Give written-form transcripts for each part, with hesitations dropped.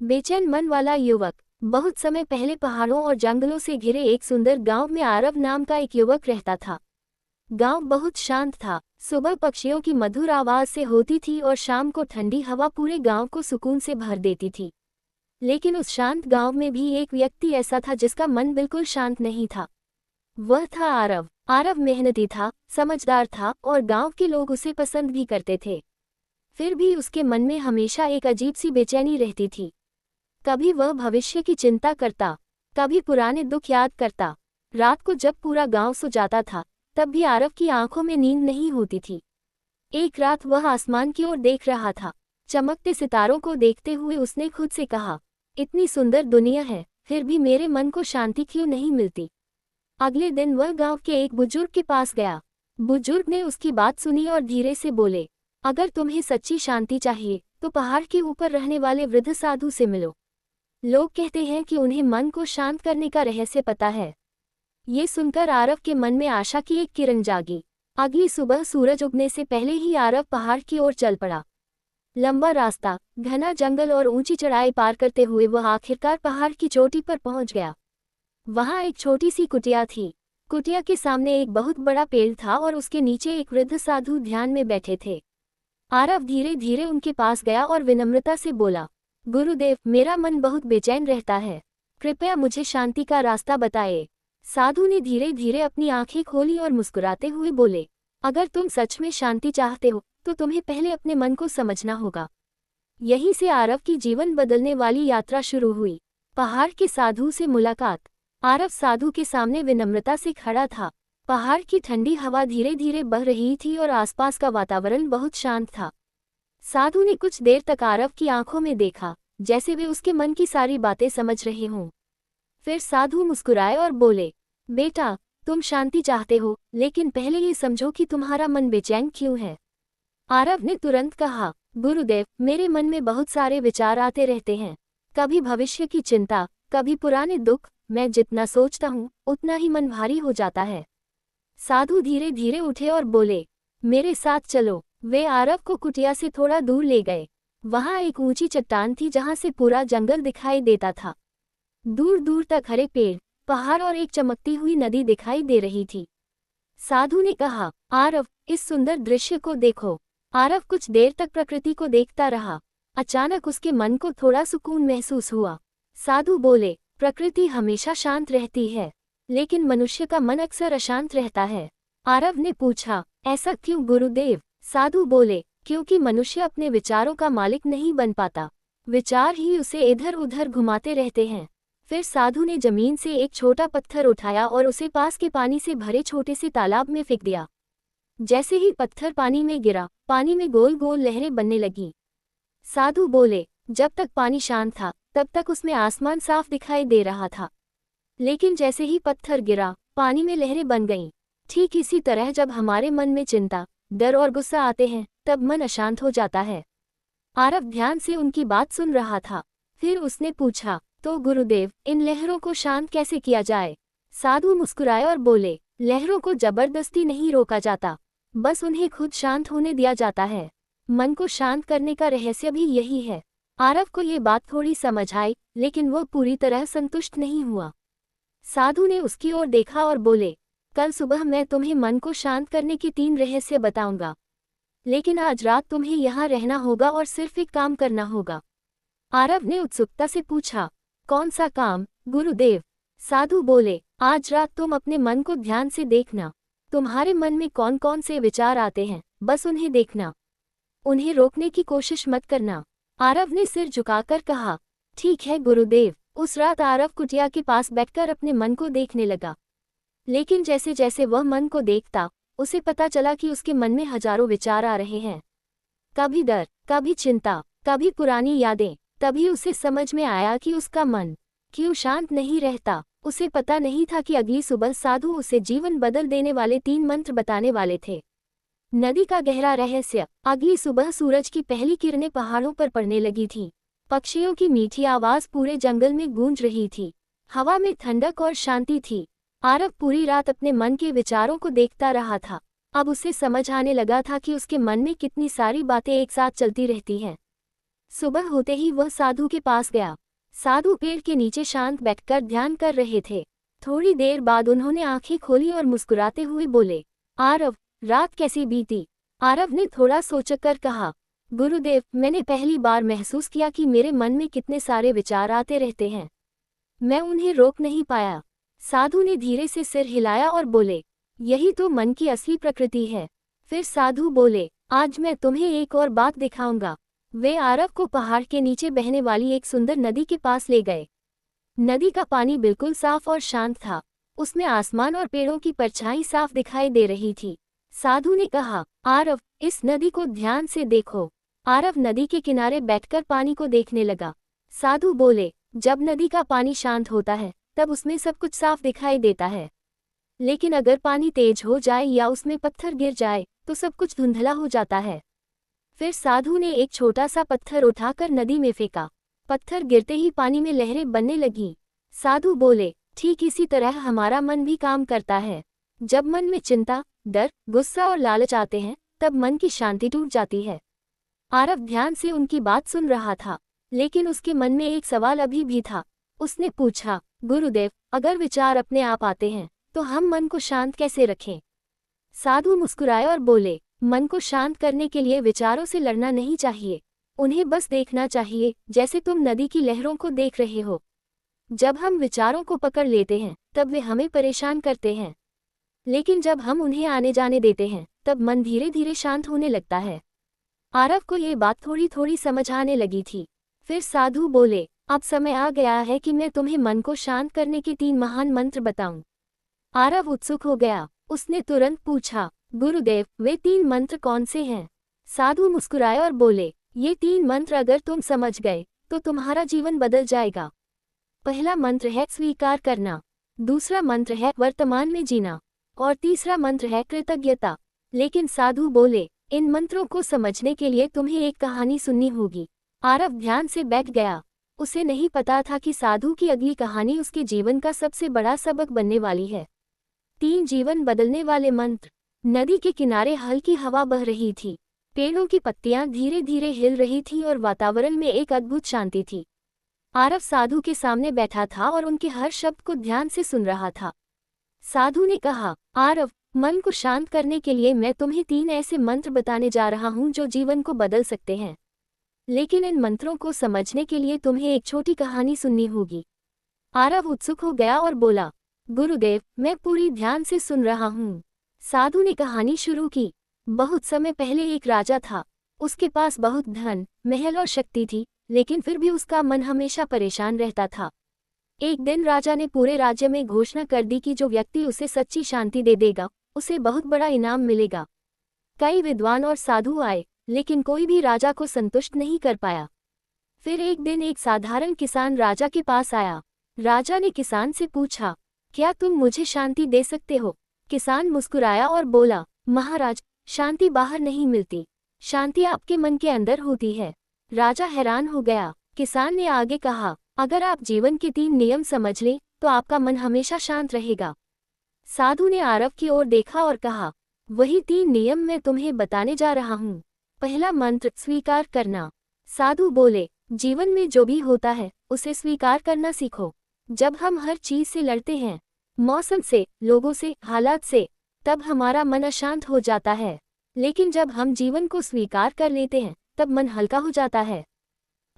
बेचैन मन वाला युवक। बहुत समय पहले पहाड़ों और जंगलों से घिरे एक सुंदर गांव में आरव नाम का एक युवक रहता था। गांव बहुत शांत था। सुबह पक्षियों की मधुर आवाज से होती थी और शाम को ठंडी हवा पूरे गांव को सुकून से भर देती थी। लेकिन उस शांत गांव में भी एक व्यक्ति ऐसा था जिसका मन बिल्कुल शांत नहीं था। वह था आरव। आरव मेहनती था, समझदार था और गांव के लोग उसे पसंद भी करते थे। फिर भी उसके मन में हमेशा एक अजीब सी बेचैनी रहती थी। कभी वह भविष्य की चिंता करता, कभी पुराने दुख याद करता। रात को जब पूरा गांव सो जाता था, तब भी आरव की आंखों में नींद नहीं होती थी। एक रात वह आसमान की ओर देख रहा था। चमकते सितारों को देखते हुए उसने खुद से कहा, इतनी सुंदर दुनिया है, फिर भी मेरे मन को शांति क्यों नहीं मिलती। अगले दिन वह गांव के एक बुजुर्ग के पास गया। बुजुर्ग ने उसकी बात सुनी और धीरे से बोले, अगर तुम्हें सच्ची शांति चाहिए तो पहाड़ के ऊपर रहने वाले वृद्ध साधु से मिलो। लोग कहते हैं कि उन्हें मन को शांत करने का रहस्य पता है। ये सुनकर आरव के मन में आशा की एक किरण जागी। अगली सुबह सूरज उगने से पहले ही आरव पहाड़ की ओर चल पड़ा। लंबा रास्ता, घना जंगल और ऊंची चढ़ाई पार करते हुए वह आखिरकार पहाड़ की चोटी पर पहुंच गया। वहां एक छोटी सी कुटिया थी। कुटिया के सामने एक बहुत बड़ा पेड़ था और उसके नीचे एक वृद्ध साधु ध्यान में बैठे थे। आरव धीरे धीरे उनके पास गया और विनम्रता से बोला, गुरुदेव, मेरा मन बहुत बेचैन रहता है, कृपया मुझे शांति का रास्ता बताएं। साधु ने धीरे धीरे अपनी आंखें खोली और मुस्कुराते हुए बोले, अगर तुम सच में शांति चाहते हो तो तुम्हें पहले अपने मन को समझना होगा। यहीं से आरव की जीवन बदलने वाली यात्रा शुरू हुई। पहाड़ के साधु से मुलाकात। आरव साधु के सामने विनम्रता से खड़ा था। पहाड़ की ठंडी हवा धीरे धीरे बह रही थी और आसपास का वातावरण बहुत शांत था। साधु ने कुछ देर तक आरव की आंखों में देखा, जैसे वे उसके मन की सारी बातें समझ रहे हों। फिर साधु मुस्कुराए और बोले, बेटा, तुम शांति चाहते हो, लेकिन पहले ये समझो कि तुम्हारा मन बेचैन क्यों है। आरव ने तुरंत कहा, गुरुदेव, मेरे मन में बहुत सारे विचार आते रहते हैं। कभी भविष्य की चिंता, कभी पुराने दुख। मैं जितना सोचता हूँ उतना ही मन भारी हो जाता है। साधु धीरे धीरे उठे और बोले, मेरे साथ चलो। वे आरव को कुटिया से थोड़ा दूर ले गए। वहां एक ऊंची चट्टान थी जहां से पूरा जंगल दिखाई देता था। दूर दूर तक हरे पेड़, पहाड़ और एक चमकती हुई नदी दिखाई दे रही थी। साधु ने कहा, आरव, इस सुंदर दृश्य को देखो। आरव कुछ देर तक प्रकृति को देखता रहा। अचानक उसके मन को थोड़ा सुकून महसूस हुआ। साधु बोले, प्रकृति हमेशा शांत रहती है, लेकिन मनुष्य का मन अक्सर अशांत रहता है। आरव ने पूछा, ऐसा क्यों गुरुदेव। साधु बोले, क्योंकि मनुष्य अपने विचारों का मालिक नहीं बन पाता। विचार ही उसे इधर उधर घुमाते रहते हैं। फिर साधु ने जमीन से एक छोटा पत्थर उठाया और उसे पास के पानी से भरे छोटे से तालाब में फेंक दिया। जैसे ही पत्थर पानी में गिरा, पानी में गोल गोल लहरें बनने लगीं। साधु बोले, जब तक पानी शांत था तब तक उसमें आसमान साफ दिखाई दे रहा था, लेकिन जैसे ही पत्थर गिरा, पानी में लहरें बन गईं। ठीक इसी तरह जब हमारे मन में चिंता, डर और गुस्सा आते हैं, तब मन अशांत हो जाता है। आरव ध्यान से उनकी बात सुन रहा था। फिर उसने पूछा, तो गुरुदेव, इन लहरों को शांत कैसे किया जाए। साधु मुस्कुराए और बोले, लहरों को जबरदस्ती नहीं रोका जाता, बस उन्हें खुद शांत होने दिया जाता है। मन को शांत करने का रहस्य भी यही है। आरव को ये बात थोड़ी समझ आई, लेकिन वह पूरी तरह संतुष्ट नहीं हुआ। साधु ने उसकी ओर देखा और बोले, कल सुबह मैं तुम्हें मन को शांत करने के 3 रहस्य बताऊंगा, लेकिन आज रात तुम्हें यहाँ रहना होगा और सिर्फ एक काम करना होगा। आरव ने उत्सुकता से पूछा, कौन सा काम गुरुदेव। साधु बोले, आज रात तुम अपने मन को ध्यान से देखना। तुम्हारे मन में कौन कौन से विचार आते हैं, बस उन्हें देखना, उन्हें रोकने की कोशिश मत करना। आरव ने सिर झुकाकर कहा, ठीक है गुरुदेव। उस रात आरव कुटिया के पास बैठकर अपने मन को देखने लगा। लेकिन जैसे जैसे वह मन को देखता, उसे पता चला कि उसके मन में हजारों विचार आ रहे हैं। कभी डर, कभी चिंता, कभी पुरानी यादें। तभी उसे समझ में आया कि उसका मन क्यों शांत नहीं रहता। उसे पता नहीं था कि अगली सुबह साधु उसे जीवन बदल देने वाले 3 मंत्र बताने वाले थे। नदी का गहरा रहस्य। अगली सुबह सूरज की पहली किरणें पहाड़ों पर पड़ने लगी थीं। पक्षियों की मीठी आवाज पूरे जंगल में गूंज रही थी। हवा में ठंडक और शांति थी। आरव पूरी रात अपने मन के विचारों को देखता रहा था। अब उसे समझ आने लगा था कि उसके मन में कितनी सारी बातें एक साथ चलती रहती हैं। सुबह होते ही वह साधु के पास गया। साधु पेड़ के नीचे शांत बैठकर ध्यान कर रहे थे। थोड़ी देर बाद उन्होंने आंखें खोली और मुस्कुराते हुए बोले, आरव, रात कैसी बीती? आरव ने थोड़ा सोचकर कहा, गुरुदेव, मैंने पहली बार महसूस किया कि मेरे मन में कितने सारे विचार आते रहते हैं। मैं उन्हें रोक नहीं पाया। साधु ने धीरे से सिर हिलाया और बोले, यही तो मन की असली प्रकृति है। फिर साधु बोले, आज मैं तुम्हें एक और बात दिखाऊंगा। वे आरव को पहाड़ के नीचे बहने वाली एक सुंदर नदी के पास ले गए। नदी का पानी बिल्कुल साफ और शांत था। उसमें आसमान और पेड़ों की परछाई साफ दिखाई दे रही थी। साधु ने कहा, आरव, इस नदी को ध्यान से देखो। आरव नदी के किनारे बैठकर पानी को देखने लगा। साधु बोले, जब नदी का पानी शांत होता है तब उसमें सब कुछ साफ दिखाई देता है, लेकिन अगर पानी तेज हो जाए या उसमें पत्थर गिर जाए तो सब कुछ धुंधला हो जाता है। फिर साधु ने एक छोटा सा पत्थर उठाकर नदी में फेंका। पत्थर गिरते ही पानी में लहरें बनने लगीं। साधु बोले, ठीक इसी तरह हमारा मन भी काम करता है। जब मन में चिंता, डर, गुस्सा और लालच आते हैं तब मन की शांति टूट जाती है। आरव ध्यान से उनकी बात सुन रहा था, लेकिन उसके मन में एक सवाल अभी भी था। उसने पूछा, गुरुदेव, अगर विचार अपने आप आते हैं तो हम मन को शांत कैसे रखें? साधु मुस्कुराए और बोले, मन को शांत करने के लिए विचारों से लड़ना नहीं चाहिए, उन्हें बस देखना चाहिए, जैसे तुम नदी की लहरों को देख रहे हो। जब हम विचारों को पकड़ लेते हैं तब वे हमें परेशान करते हैं, लेकिन जब हम उन्हें आने जाने देते हैं तब मन धीरे धीरे शांत होने लगता है। आरव को ये बात थोड़ी थोड़ी समझ आने लगी थी। फिर साधु बोले, अब समय आ गया है कि मैं तुम्हें मन को शांत करने के 3 महान मंत्र बताऊं। आरव उत्सुक हो गया। उसने तुरंत पूछा, गुरुदेव, वे 3 मंत्र कौन से हैं? साधु मुस्कुराए और बोले, ये 3 मंत्र अगर तुम समझ गए तो तुम्हारा जीवन बदल जाएगा। पहला मंत्र है स्वीकार करना, दूसरा मंत्र है वर्तमान में जीना, और तीसरा मंत्र है कृतज्ञता। लेकिन साधु बोले, इन मंत्रों को समझने के लिए तुम्हें एक कहानी सुननी होगी। आरव ध्यान से बैठ गया। उसे नहीं पता था कि साधु की अगली कहानी उसके जीवन का सबसे बड़ा सबक बनने वाली है। 3 जीवन बदलने वाले मंत्र। नदी के किनारे हल्की हवा बह रही थी, पेड़ों की पत्तियां धीरे धीरे हिल रही थीं और वातावरण में एक अद्भुत शांति थी। आरव साधु के सामने बैठा था और उनके हर शब्द को ध्यान से सुन रहा था। साधु ने कहा, आरव, मन को शांत करने के लिए मैं तुम्हें 3 ऐसे मंत्र बताने जा रहा हूं जो जीवन को बदल सकते हैं, लेकिन इन मंत्रों को समझने के लिए तुम्हें एक छोटी कहानी सुननी होगी। आरव उत्सुक हो गया और बोला, गुरुदेव, मैं पूरी ध्यान से सुन रहा हूँ। साधु ने कहानी शुरू की। बहुत समय पहले एक राजा था। उसके पास बहुत धन, महल और शक्ति थी, लेकिन फिर भी उसका मन हमेशा परेशान रहता था। एक दिन राजा ने पूरे राज्य में घोषणा कर दी कि जो व्यक्ति उसे सच्ची शांति दे देगा उसे बहुत बड़ा इनाम मिलेगा। कई विद्वान और साधु आए, लेकिन कोई भी राजा को संतुष्ट नहीं कर पाया। फिर एक दिन एक साधारण किसान राजा के पास आया। राजा ने किसान से पूछा, क्या तुम मुझे शांति दे सकते हो? किसान मुस्कुराया और बोला, महाराज, शांति बाहर नहीं मिलती, शांति आपके मन के अंदर होती है। राजा हैरान हो गया। किसान ने आगे कहा, अगर आप जीवन के 3 नियम समझ लें तो आपका मन हमेशा शांत रहेगा। साधु ने आरव की ओर देखा और कहा, वही 3 नियम मैं तुम्हें बताने जा रहा हूँ। पहला मंत्र, स्वीकार करना। साधु बोले, जीवन में जो भी होता है उसे स्वीकार करना सीखो। जब हम हर चीज से लड़ते हैं, मौसम से, लोगों से, हालात से, तब हमारा मन अशांत हो जाता है, लेकिन जब हम जीवन को स्वीकार कर लेते हैं तब मन हल्का हो जाता है।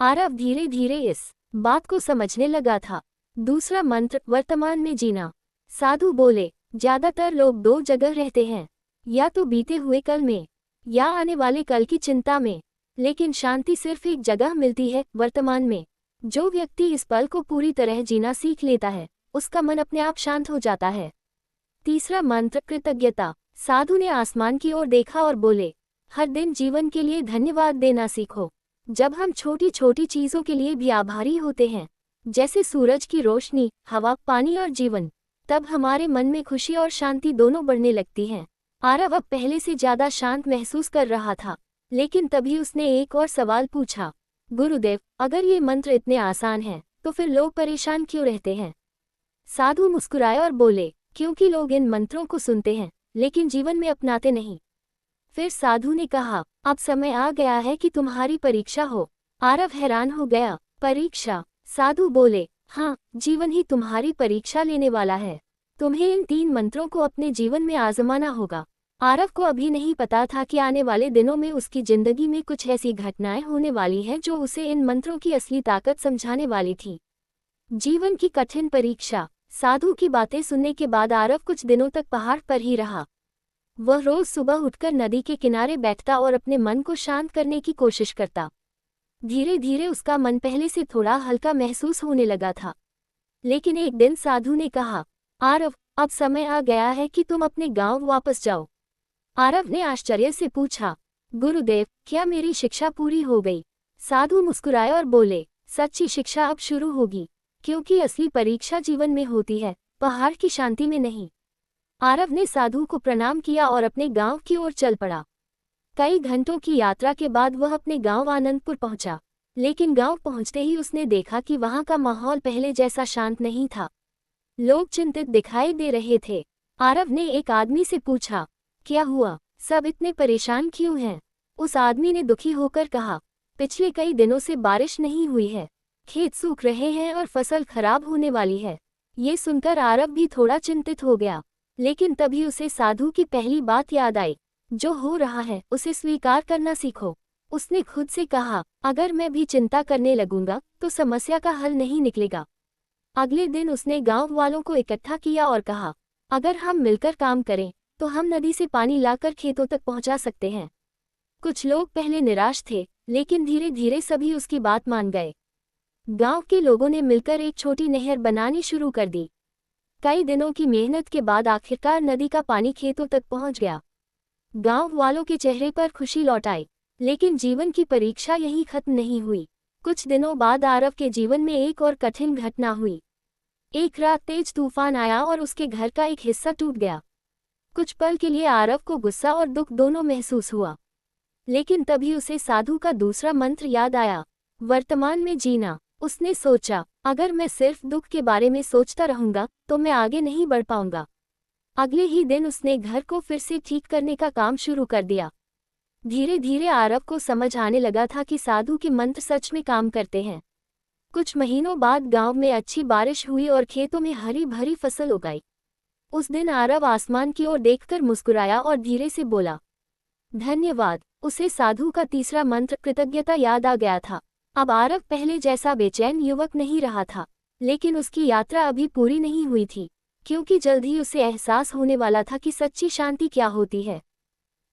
आरव धीरे धीरे इस बात को समझने लगा था। दूसरा मंत्र, वर्तमान में जीना। साधु बोले, ज्यादातर लोग 2 जगह रहते हैं, या तो बीते हुए कल में या आने वाले कल की चिंता में, लेकिन शांति सिर्फ एक जगह मिलती है, वर्तमान में। जो व्यक्ति इस पल को पूरी तरह जीना सीख लेता है उसका मन अपने आप शांत हो जाता है। तीसरा मंत्र, कृतज्ञता। साधु ने आसमान की ओर देखा और बोले, हर दिन जीवन के लिए धन्यवाद देना सीखो। जब हम छोटी छोटी चीजों के लिए भी आभारी होते हैं, जैसे सूरज की रोशनी, हवा, पानी और जीवन, तब हमारे मन में खुशी और शांति दोनों बढ़ने लगती हैं। आरव अब पहले से ज्यादा शांत महसूस कर रहा था, लेकिन तभी उसने एक और सवाल पूछा, गुरुदेव, अगर ये मंत्र इतने आसान हैं तो फिर लोग परेशान क्यों रहते हैं? साधु मुस्कुराए और बोले, क्योंकि लोग इन मंत्रों को सुनते हैं लेकिन जीवन में अपनाते नहीं। फिर साधु ने कहा, अब समय आ गया है कि तुम्हारी परीक्षा हो। आरव हैरान हो गया। परीक्षा? साधु बोले, हाँ, जीवन ही तुम्हारी परीक्षा लेने वाला है। तुम्हें इन 3 मंत्रों को अपने जीवन में आजमाना होगा। आरव को अभी नहीं पता था कि आने वाले दिनों में उसकी जिंदगी में कुछ ऐसी घटनाएं होने वाली हैं जो उसे इन मंत्रों की असली ताकत समझाने वाली थी। जीवन की कठिन परीक्षा। साधु की बातें सुनने के बाद आरव कुछ दिनों तक पहाड़ पर ही रहा। वह रोज सुबह उठकर नदी के किनारे बैठता और अपने मन को शांत करने की कोशिश करता। धीरे धीरे उसका मन पहले से थोड़ा हल्का महसूस होने लगा था। लेकिन एक दिन साधु ने कहा, आरव, अब समय आ गया है कि तुम अपने गांव वापस जाओ। आरव ने आश्चर्य से पूछा, गुरुदेव, क्या मेरी शिक्षा पूरी हो गई? साधु मुस्कुराए और बोले, सच्ची शिक्षा अब शुरू होगी, क्योंकि असली परीक्षा जीवन में होती है, पहाड़ की शांति में नहीं। आरव ने साधु को प्रणाम किया और अपने गांव की ओर चल पड़ा। कई घंटों की यात्रा के बाद वह अपने गांव आनंदपुर पहुंचा। लेकिन गांव पहुंचते ही उसने देखा कि वहां का माहौल पहले जैसा शांत नहीं था। लोग चिंतित दिखाई दे रहे थे। आरव ने एक आदमी से पूछा, क्या हुआ? सब इतने परेशान क्यों हैं? उस आदमी ने दुखी होकर कहा, पिछले कई दिनों से बारिश नहीं हुई है, खेत सूख रहे हैं और फसल खराब होने वाली है। ये सुनकर आरव भी थोड़ा चिंतित हो गया। लेकिन तभी उसे साधु की पहली बात याद आई, जो हो रहा है उसे स्वीकार करना सीखो। उसने खुद से कहा, अगर मैं भी चिंता करने लगूंगा तो समस्या का हल नहीं निकलेगा। अगले दिन उसने गांव वालों को इकट्ठा किया और कहा, अगर हम मिलकर काम करें तो हम नदी से पानी लाकर खेतों तक पहुंचा सकते हैं। कुछ लोग पहले निराश थे, लेकिन धीरे धीरे सभी उसकी बात मान गए। गांव के लोगों ने मिलकर एक छोटी नहर बनानी शुरू कर दी। कई दिनों की मेहनत के बाद आखिरकार नदी का पानी खेतों तक पहुंच गया। गांव वालों के चेहरे पर खुशी लौट आई। लेकिन जीवन की परीक्षा यहीं खत्म नहीं हुई। कुछ दिनों बाद आरव के जीवन में एक और कठिन घटना हुई। एक रात तेज तूफान आया और उसके घर का एक हिस्सा टूट गया। कुछ पल के लिए आरव को गुस्सा और दुख दोनों महसूस हुआ। लेकिन तभी उसे साधु का दूसरा मंत्र याद आया, वर्तमान में जीना। उसने सोचा, अगर मैं सिर्फ दुख के बारे में सोचता रहूंगा तो मैं आगे नहीं बढ़ पाऊंगा। अगले ही दिन उसने घर को फिर से ठीक करने का काम शुरू कर दिया। धीरे धीरे आरव को समझ आने लगा था कि साधु के मंत्र सच में काम करते हैं। कुछ महीनों बाद गांव में अच्छी बारिश हुई और खेतों में हरी भरी फसल उगाई। उस दिन आरव आसमान की ओर देखकर मुस्कुराया और धीरे से बोला, धन्यवाद। उसे साधु का तीसरा मंत्र कृतज्ञता याद आ गया था। अब आरव पहले जैसा बेचैन युवक नहीं रहा था। लेकिन उसकी यात्रा अभी पूरी नहीं हुई थी, क्योंकि जल्द ही उसे एहसास होने वाला था कि सच्ची शांति क्या होती है।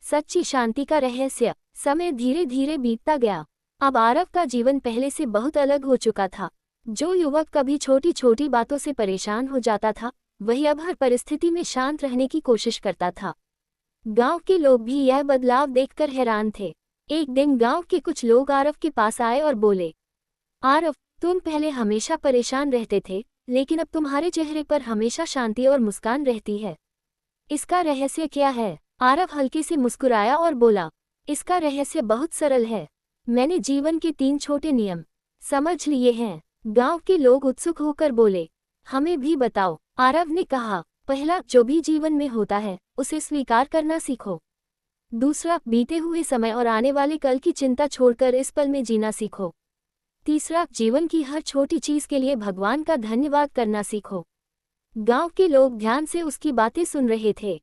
सच्ची शांति का रहस्य। समय धीरे धीरे बीतता गया। अब आरव का जीवन पहले से बहुत अलग हो चुका था। जो युवक कभी छोटी छोटी बातों से परेशान हो जाता था, वही अब हर परिस्थिति में शांत रहने की कोशिश करता था। गांव के लोग भी यह बदलाव देखकर हैरान थे। एक दिन गांव के कुछ लोग आरव के पास आए और बोले, आरव, तुम पहले हमेशा परेशान रहते थे, लेकिन अब तुम्हारे चेहरे पर हमेशा शांति और मुस्कान रहती है। इसका रहस्य क्या है? आरव हल्के से मुस्कुराया और बोला, इसका रहस्य बहुत सरल है। मैंने जीवन के 3 छोटे नियम समझ लिए हैं। गांव के लोग उत्सुक होकर बोले, हमें भी बताओ। आरव ने कहा, पहला, जो भी जीवन में होता है उसे स्वीकार करना सीखो। दूसरा, बीते हुए समय और आने वाले कल की चिंता छोड़कर इस पल में जीना सीखो। तीसरा, जीवन की हर छोटी चीज के लिए भगवान का धन्यवाद करना सीखो। गांव के लोग ध्यान से उसकी बातें सुन रहे थे।